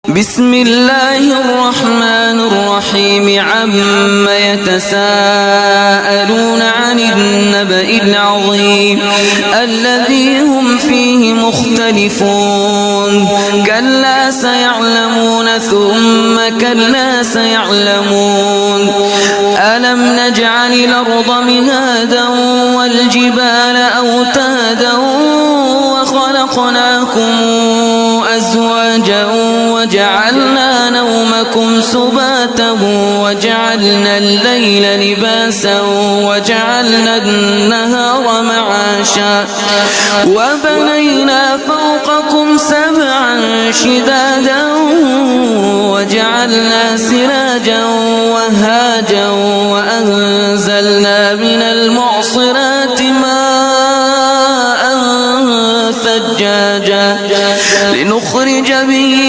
بسم الله الرحمن الرحيم عم يتساءلون عن النبأ العظيم الذي هم فيه مختلفون كلا سيعلمون ثم كلا سيعلمون ألم نجعل الأرض مهادا والجبال أوتادا وخلقناكم أزواجا وجعلنا نومكم سباتا وجعلنا الليل لباسا وجعلنا النهار معاشا وبنينا فوقكم سبعا شدادا وجعلنا سراجا وهاجا وأنزلنا من المعصرات ماء ثجاجا لنخرج به